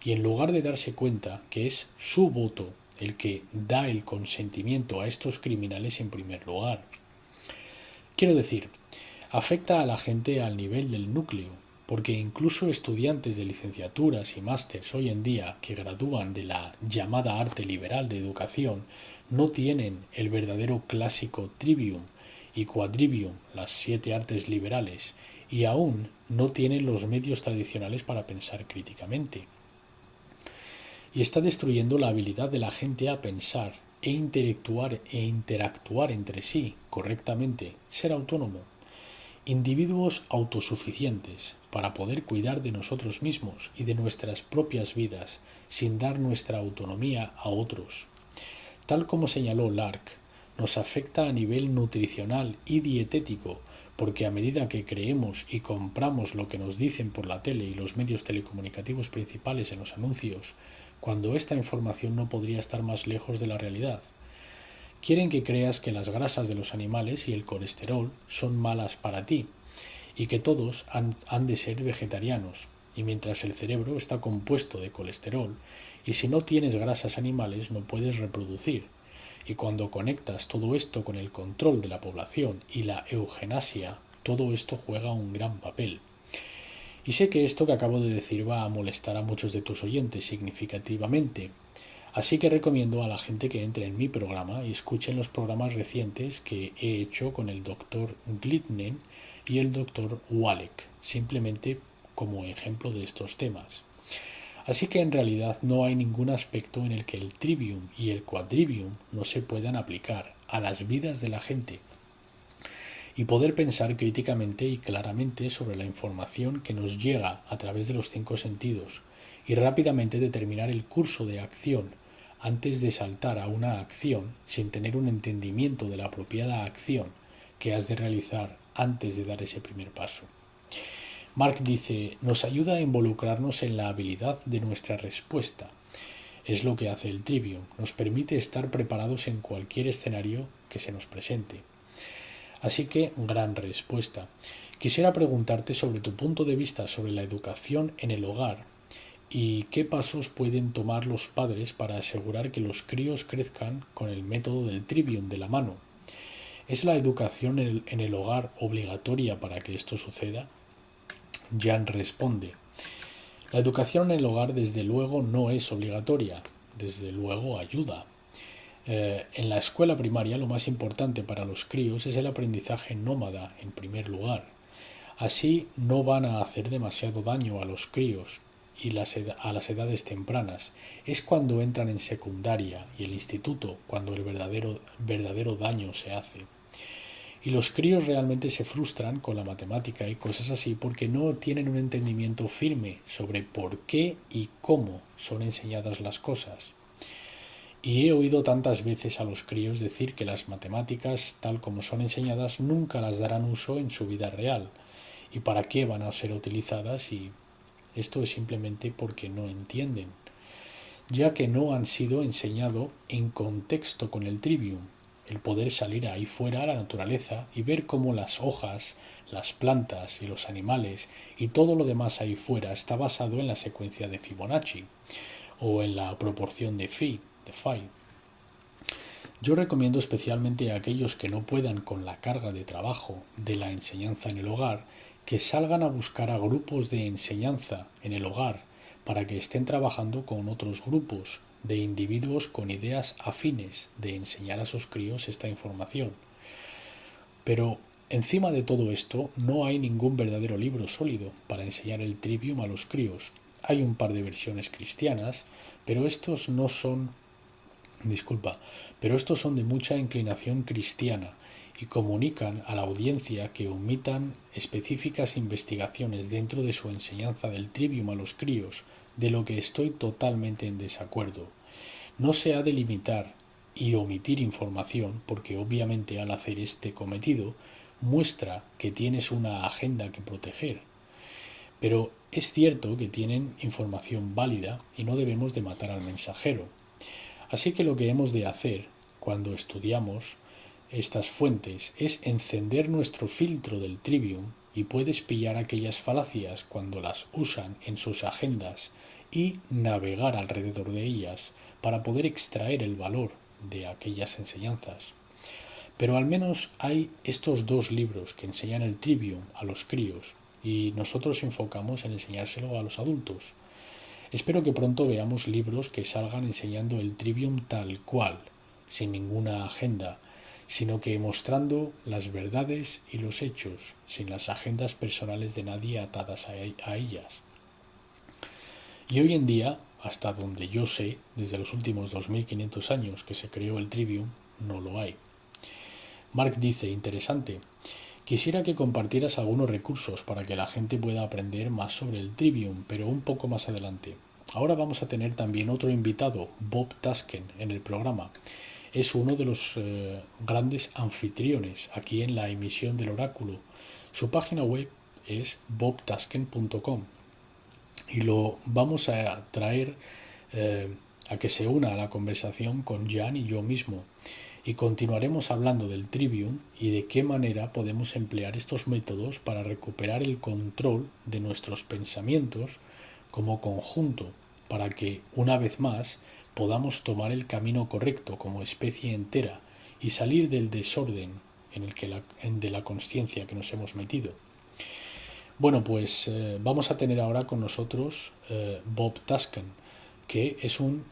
y en lugar de darse cuenta que es su voto el que da el consentimiento a estos criminales en primer lugar. Quiero decir, afecta a la gente al nivel del núcleo, porque incluso estudiantes de licenciaturas y másters hoy en día que gradúan de la llamada arte liberal de educación no tienen el verdadero clásico trivium y quadrivium, las 7 artes liberales, y aún no tienen los medios tradicionales para pensar críticamente. Y está destruyendo la habilidad de la gente a pensar e interactuar entre sí correctamente, ser autónomo. Individuos autosuficientes para poder cuidar de nosotros mismos y de nuestras propias vidas sin dar nuestra autonomía a otros. Tal como señaló Lark, nos afecta a nivel nutricional y dietético, porque a medida que creemos y compramos lo que nos dicen por la tele y los medios telecomunicativos principales en los anuncios, cuando esta información no podría estar más lejos de la realidad. Quieren que creas que las grasas de los animales y el colesterol son malas para ti, y que todos han de ser vegetarianos, y mientras el cerebro está compuesto de colesterol, y si no tienes grasas animales no puedes reproducir. Y cuando conectas todo esto con el control de la población y la eugenasia, todo esto juega un gran papel. Y sé que esto que acabo de decir va a molestar a muchos de tus oyentes significativamente, así que recomiendo a la gente que entre en mi programa y escuchen los programas recientes que he hecho con el Dr. Glitnen y el Dr. Walek, simplemente como ejemplo de estos temas. Así que en realidad no hay ningún aspecto en el que el trivium y el quadrivium no se puedan aplicar a las vidas de la gente y poder pensar críticamente y claramente sobre la información que nos llega a través de los 5 sentidos y rápidamente determinar el curso de acción antes de saltar a una acción sin tener un entendimiento de la apropiada acción que has de realizar antes de dar ese primer paso. Mark dice, nos ayuda a involucrarnos en la habilidad de nuestra respuesta. Es lo que hace el trivium, nos permite estar preparados en cualquier escenario que se nos presente. Así que, gran respuesta. Quisiera preguntarte sobre tu punto de vista sobre la educación en el hogar y qué pasos pueden tomar los padres para asegurar que los críos crezcan con el método del trivium de la mano. ¿Es la educación en el hogar obligatoria para que esto suceda? Jan responde, la educación en el hogar desde luego no es obligatoria, desde luego ayuda. En la escuela primaria lo más importante para los críos es el aprendizaje nómada en primer lugar. Así no van a hacer demasiado daño a los críos y a las edades tempranas. Es cuando entran en secundaria y el instituto cuando el verdadero daño se hace. Y los críos realmente se frustran con la matemática y cosas así porque no tienen un entendimiento firme sobre por qué y cómo son enseñadas las cosas. Y he oído tantas veces a los críos decir que las matemáticas, tal como son enseñadas, nunca las darán uso en su vida real. ¿Y para qué van a ser utilizadas? Y esto es simplemente porque no entienden, ya que no han sido enseñado en contexto con el trivium, el poder salir ahí fuera a la naturaleza y ver cómo las hojas, las plantas y los animales y todo lo demás ahí fuera está basado en la secuencia de Fibonacci o en la proporción de phi. Yo recomiendo especialmente a aquellos que no puedan con la carga de trabajo de la enseñanza en el hogar que salgan a buscar a grupos de enseñanza en el hogar para que estén trabajando con otros grupos de individuos con ideas afines de enseñar a sus críos esta información. Pero encima de todo esto no hay ningún verdadero libro sólido para enseñar el trivium a los críos. Hay un par de versiones cristianas, pero estos son de mucha inclinación cristiana y comunican a la audiencia que omitan específicas investigaciones dentro de su enseñanza del trivium a los críos, de lo que estoy totalmente en desacuerdo. No se ha de limitar y omitir información porque obviamente al hacer este cometido muestra que tienes una agenda que proteger. Pero es cierto que tienen información válida y no debemos de matar al mensajero. Así que lo que hemos de hacer cuando estudiamos estas fuentes es encender nuestro filtro del trivium y puedes pillar aquellas falacias cuando las usan en sus agendas y navegar alrededor de ellas para poder extraer el valor de aquellas enseñanzas. Pero al menos hay estos 2 libros que enseñan el trivium a los críos y nosotros enfocamos en enseñárselo a los adultos. Espero que pronto veamos libros que salgan enseñando el trivium tal cual, sin ninguna agenda, sino que mostrando las verdades y los hechos, sin las agendas personales de nadie atadas a ellas. Y hoy en día, hasta donde yo sé, desde los últimos 2500 años que se creó el trivium, no lo hay. Mark dice, interesante, quisiera que compartieras algunos recursos para que la gente pueda aprender más sobre el trivium, pero un poco más adelante. Ahora vamos a tener también otro invitado, Bob Tasken, en el programa. Es uno de los grandes anfitriones aquí en la emisión del oráculo. Su página web es bobtasken.com y lo vamos a traer a que se una a la conversación con Jan y yo mismo. Y continuaremos hablando del trivium y de qué manera podemos emplear estos métodos para recuperar el control de nuestros pensamientos como conjunto, para que, una vez más, podamos tomar el camino correcto como especie entera y salir del desorden de la consciencia que nos hemos metido. Bueno, pues vamos a tener ahora con nosotros Bob Tasken, que es un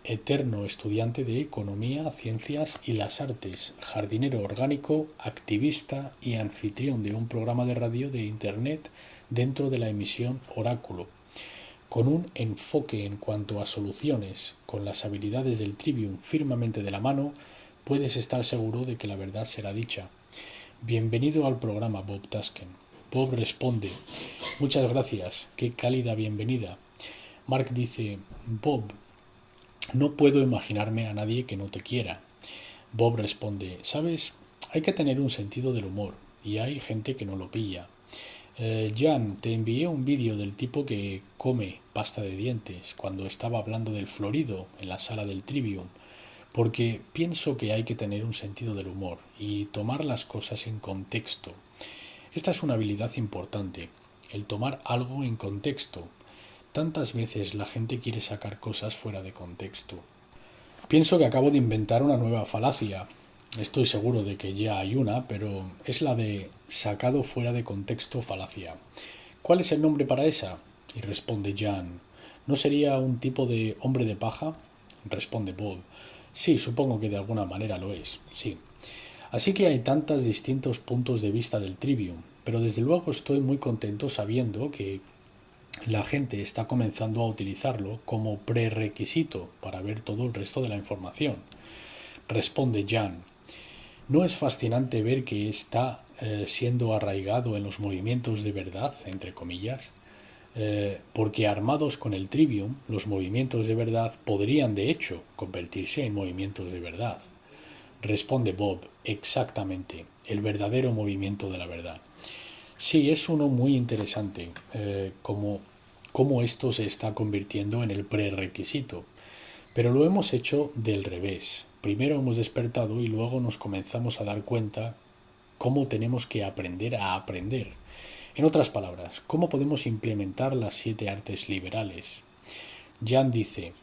eterno estudiante de Economía, Ciencias y las Artes, jardinero orgánico, activista y anfitrión de un programa de radio de Internet dentro de la emisión Oráculo, Con un enfoque en cuanto a soluciones, con las habilidades del Trivium firmemente de la mano, puedes estar seguro de que la verdad será dicha. Bienvenido al programa, Bob Tasken. Bob responde: muchas gracias, qué cálida bienvenida. Mark dice: Bob, no puedo imaginarme a nadie que no te quiera. Bob responde: ¿sabes? Hay que tener un sentido del humor, y hay gente que no lo pilla. Jan, te envié un vídeo del tipo que come pasta de dientes cuando estaba hablando del Florido en la sala del Trivium, porque pienso que hay que tener un sentido del humor y tomar las cosas en contexto. Esta es una habilidad importante, el tomar algo en contexto. Tantas veces la gente quiere sacar cosas fuera de contexto. Pienso que acabo de inventar una nueva falacia. Estoy seguro de que ya hay una, pero es la de sacado fuera de contexto falacia. ¿Cuál es el nombre para esa? Y responde Jan. ¿No sería un tipo de hombre de paja? Responde Bob. Sí, supongo que de alguna manera lo es, sí. Así que hay tantos distintos puntos de vista del Trivium, pero desde luego estoy muy contento sabiendo que la gente está comenzando a utilizarlo como prerequisito para ver todo el resto de la información. Responde Jan. ¿No es fascinante ver que está siendo arraigado en los movimientos de verdad, entre comillas? Porque armados con el Trivium, los movimientos de verdad podrían de hecho convertirse en movimientos de verdad. Responde Bob: exactamente, el verdadero movimiento de la verdad. Sí, es uno muy interesante, cómo esto se está convirtiendo en el prerequisito. Pero lo hemos hecho del revés. Primero hemos despertado y luego nos comenzamos a dar cuenta cómo tenemos que aprender a aprender. En otras palabras, cómo podemos implementar las 7 artes liberales. Jan dice: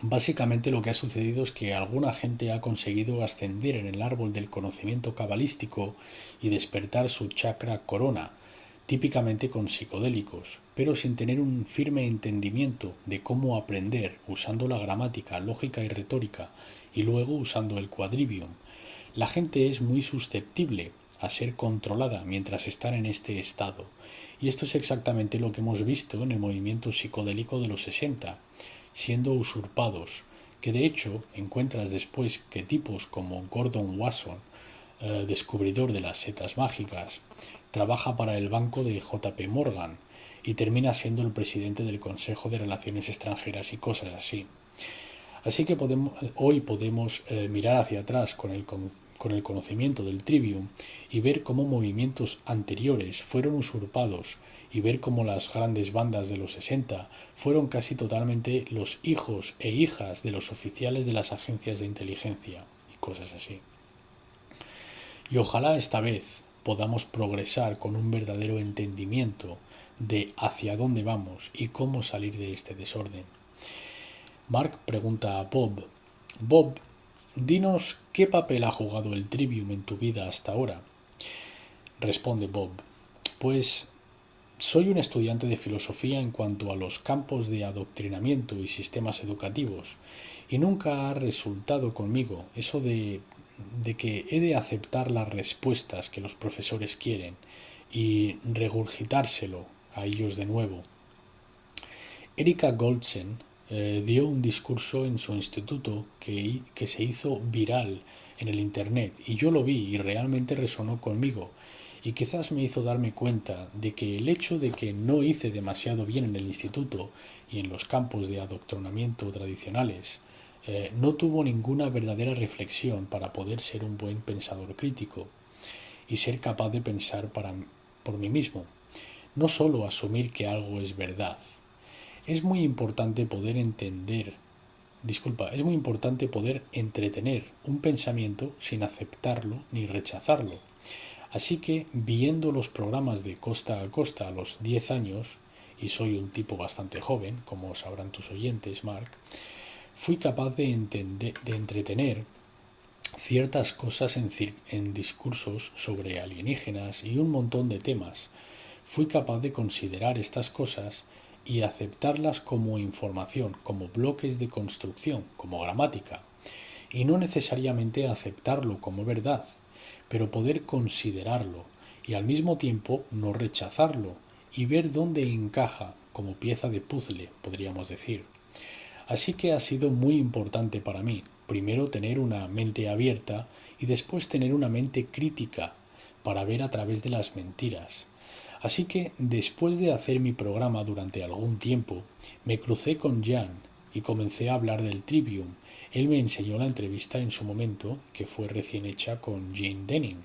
básicamente lo que ha sucedido es que alguna gente ha conseguido ascender en el árbol del conocimiento cabalístico y despertar su chakra corona, típicamente con psicodélicos, pero sin tener un firme entendimiento de cómo aprender usando la gramática, lógica y retórica, y luego usando el quadrivium. La gente es muy susceptible a ser controlada mientras están en este estado, y esto es exactamente lo que hemos visto en el movimiento psicodélico de los 60, siendo usurpados, que de hecho encuentras después que tipos como Gordon Wasson, descubridor de las setas mágicas, trabaja para el banco de JP Morgan y termina siendo el presidente del Consejo de Relaciones Extranjeras y cosas así. Así que hoy podemos mirar hacia atrás con el conocimiento del Trivium y ver cómo movimientos anteriores fueron usurpados y ver cómo las grandes bandas de los 60 fueron casi totalmente los hijos e hijas de los oficiales de las agencias de inteligencia y cosas así. Y ojalá esta vez podamos progresar con un verdadero entendimiento de hacia dónde vamos y cómo salir de este desorden. Mark pregunta a Bob: Bob, dinos qué papel ha jugado el Trivium en tu vida hasta ahora. Responde Bob: pues soy un estudiante de filosofía en cuanto a los campos de adoctrinamiento y sistemas educativos, y nunca ha resultado conmigo eso de que he de aceptar las respuestas que los profesores quieren y regurgitárselo a ellos de nuevo. Erika Goldsen dio un discurso en su instituto que se hizo viral en el internet y yo lo vi y realmente resonó conmigo y quizás me hizo darme cuenta de que el hecho de que no hice demasiado bien en el instituto y en los campos de adoctrinamiento tradicionales no tuvo ninguna verdadera reflexión para poder ser un buen pensador crítico y ser capaz de pensar por mí mismo, no solo asumir que algo es verdad. Es muy importante poder es muy importante poder entretener un pensamiento sin aceptarlo ni rechazarlo. Así que, viendo los programas de Costa a Costa a los 10 años, y soy un tipo bastante joven, como sabrán tus oyentes, Mark, fui capaz de entretener ciertas cosas en discursos sobre alienígenas y un montón de temas. Fui capaz de considerar estas cosas y aceptarlas como información, como bloques de construcción, como gramática, y no necesariamente aceptarlo como verdad, pero poder considerarlo y al mismo tiempo no rechazarlo y ver dónde encaja como pieza de puzzle, podríamos decir. Así que ha sido muy importante para mí, primero tener una mente abierta y después tener una mente crítica para ver a través de las mentiras. Así que después de hacer mi programa durante algún tiempo, me crucé con Jan y comencé a hablar del Trivium. Él me enseñó la entrevista en su momento, que fue recién hecha con Jane Denning.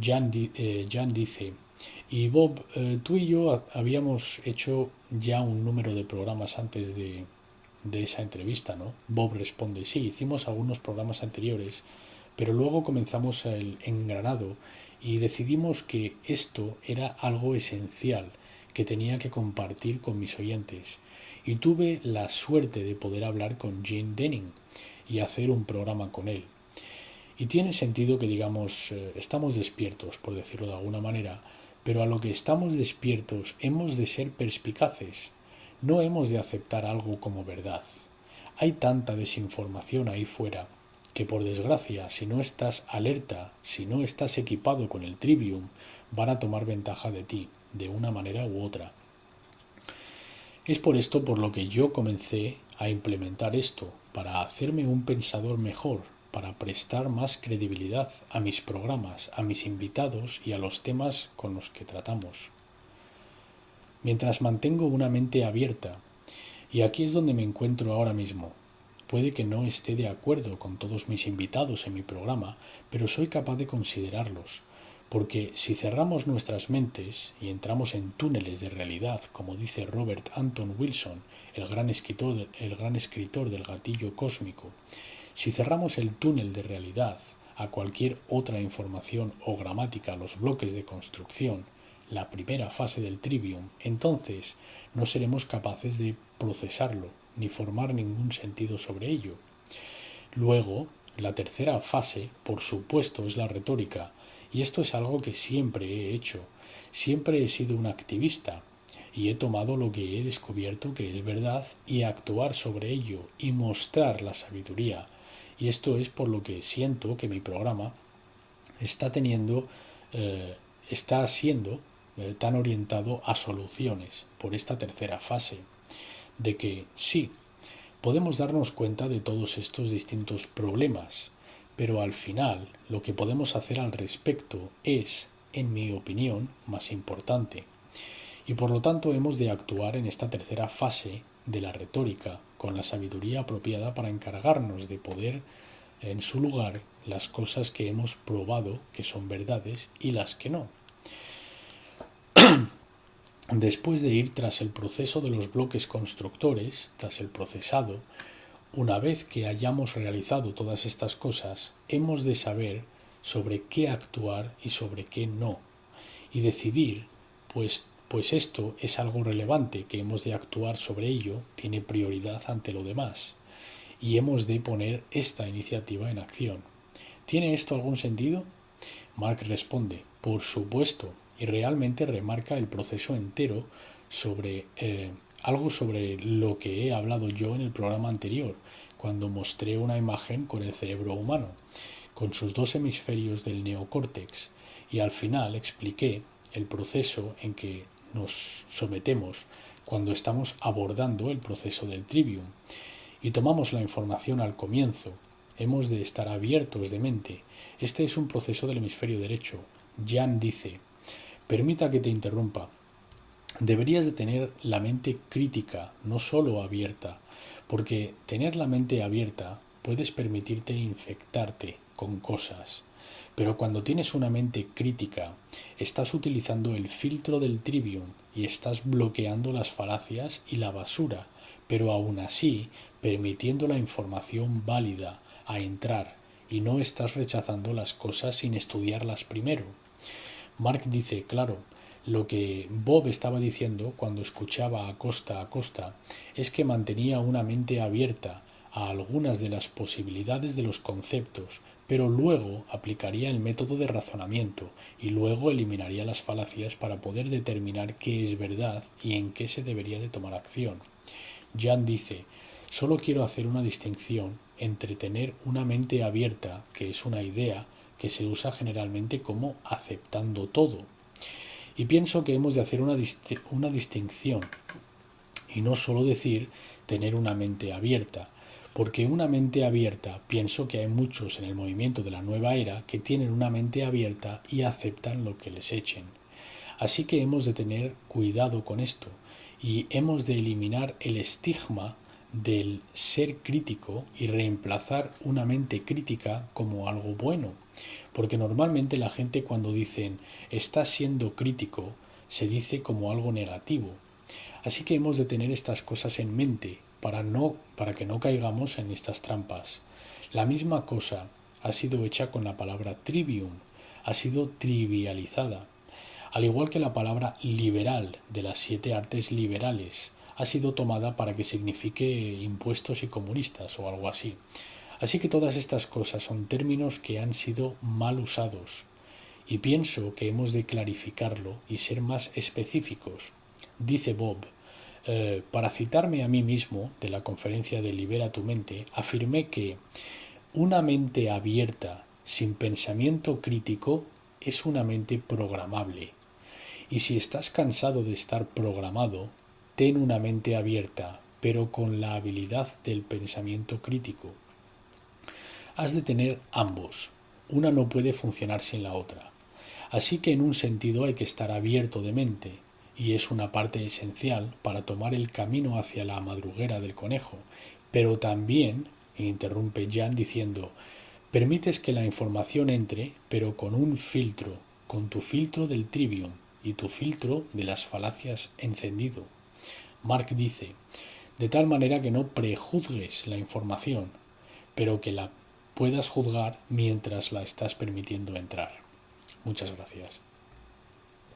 Jan dice, y Bob, tú y yo habíamos hecho ya un número de programas antes de esa entrevista, ¿no? Bob responde, sí, hicimos algunos programas anteriores, pero luego comenzamos el engranado y decidimos que esto era algo esencial que tenía que compartir con mis oyentes. Y tuve la suerte de poder hablar con Jane Denning y hacer un programa con él. Y tiene sentido que digamos, estamos despiertos, por decirlo de alguna manera, pero a lo que estamos despiertos hemos de ser perspicaces. No hemos de aceptar algo como verdad. Hay tanta desinformación ahí fuera que por desgracia, si no estás alerta, si no estás equipado con el Trivium, van a tomar ventaja de ti, de una manera u otra. Es por esto por lo que yo comencé a implementar esto, para hacerme un pensador mejor, para prestar más credibilidad a mis programas, a mis invitados y a los temas con los que tratamos. Mientras mantengo una mente abierta, y aquí es donde me encuentro ahora mismo. Puede que no esté de acuerdo con todos mis invitados en mi programa, pero soy capaz de considerarlos, porque si cerramos nuestras mentes y entramos en túneles de realidad, como dice Robert Anton Wilson, el gran escritor del gatillo cósmico, si cerramos el túnel de realidad a cualquier otra información o gramática a los bloques de construcción, la primera fase del Trivium, entonces no seremos capaces de procesarlo ni formar ningún sentido sobre ello. Luego, la tercera fase, por supuesto, es la retórica, y esto es algo que siempre he hecho. Siempre he sido un activista y he tomado lo que he descubierto que es verdad y actuar sobre ello y mostrar la sabiduría. Y esto es por lo que siento que mi programa está siendo tan orientado a soluciones por esta tercera fase, de que sí, podemos darnos cuenta de todos estos distintos problemas, pero al final lo que podemos hacer al respecto es, en mi opinión, más importante. Y por lo tanto hemos de actuar en esta tercera fase de la retórica con la sabiduría apropiada para encargarnos de poder en su lugar las cosas que hemos probado que son verdades y las que no. Después de ir tras el proceso de los bloques constructores, tras el procesado, una vez que hayamos realizado todas estas cosas, hemos de saber sobre qué actuar y sobre qué no, y decidir, pues esto es algo relevante que hemos de actuar sobre ello, tiene prioridad ante lo demás, y hemos de poner esta iniciativa en acción. ¿Tiene esto algún sentido? Mark responde, por supuesto, y realmente remarca el proceso entero sobre algo sobre lo que he hablado yo en el programa anterior, cuando mostré una imagen con el cerebro humano, con sus dos hemisferios del neocórtex, y al final expliqué el proceso en que nos sometemos cuando estamos abordando el proceso del Trivium, y tomamos la información al comienzo. Hemos de estar abiertos de mente. Este es un proceso del hemisferio derecho. Jan dice, permita que te interrumpa. Deberías de tener la mente crítica, no solo abierta, porque tener la mente abierta puedes permitirte infectarte con cosas. Pero cuando tienes una mente crítica, estás utilizando el filtro del Trivium y estás bloqueando las falacias y la basura, pero aún así permitiendo la información válida a entrar y no estás rechazando las cosas sin estudiarlas primero. Mark dice, claro, lo que Bob estaba diciendo cuando escuchaba a Costa es que mantenía una mente abierta a algunas de las posibilidades de los conceptos, pero luego aplicaría el método de razonamiento y luego eliminaría las falacias para poder determinar qué es verdad y en qué se debería de tomar acción. Jan dice, solo quiero hacer una distinción entre tener una mente abierta, que es una idea que se usa generalmente como aceptando todo. Y pienso que hemos de hacer una distinción y no solo decir tener una mente abierta, porque una mente abierta, pienso que hay muchos en el movimiento de la nueva era que tienen una mente abierta y aceptan lo que les echen. Así que hemos de tener cuidado con esto y hemos de eliminar el estigma del ser crítico y reemplazar una mente crítica como algo bueno, porque normalmente la gente cuando dicen estás siendo crítico se dice como algo negativo. Así que hemos de tener estas cosas en mente para que no caigamos en estas trampas. La misma cosa ha sido hecha con la palabra trivium, ha sido trivializada. Al igual que la palabra liberal de las 7 artes liberales ha sido tomada para que signifique impuestos y comunistas o algo así. Así que todas estas cosas son términos que han sido mal usados y pienso que hemos de clarificarlo y ser más específicos. Dice Bob, para citarme a mí mismo de la conferencia de Libera tu mente, afirmé que una mente abierta sin pensamiento crítico es una mente programable. Y si estás cansado de estar programado, ten una mente abierta, pero con la habilidad del pensamiento crítico. Has de tener ambos. Una no puede funcionar sin la otra. Así que en un sentido hay que estar abierto de mente, y es una parte esencial para tomar el camino hacia la madruguera del conejo. Pero también, interrumpe Jan diciendo, permites que la información entre, pero con un filtro, con tu filtro del trivium y tu filtro de las falacias encendido. Mark dice, de tal manera que no prejuzgues la información, pero que la puedas juzgar mientras la estás permitiendo entrar. Muchas gracias.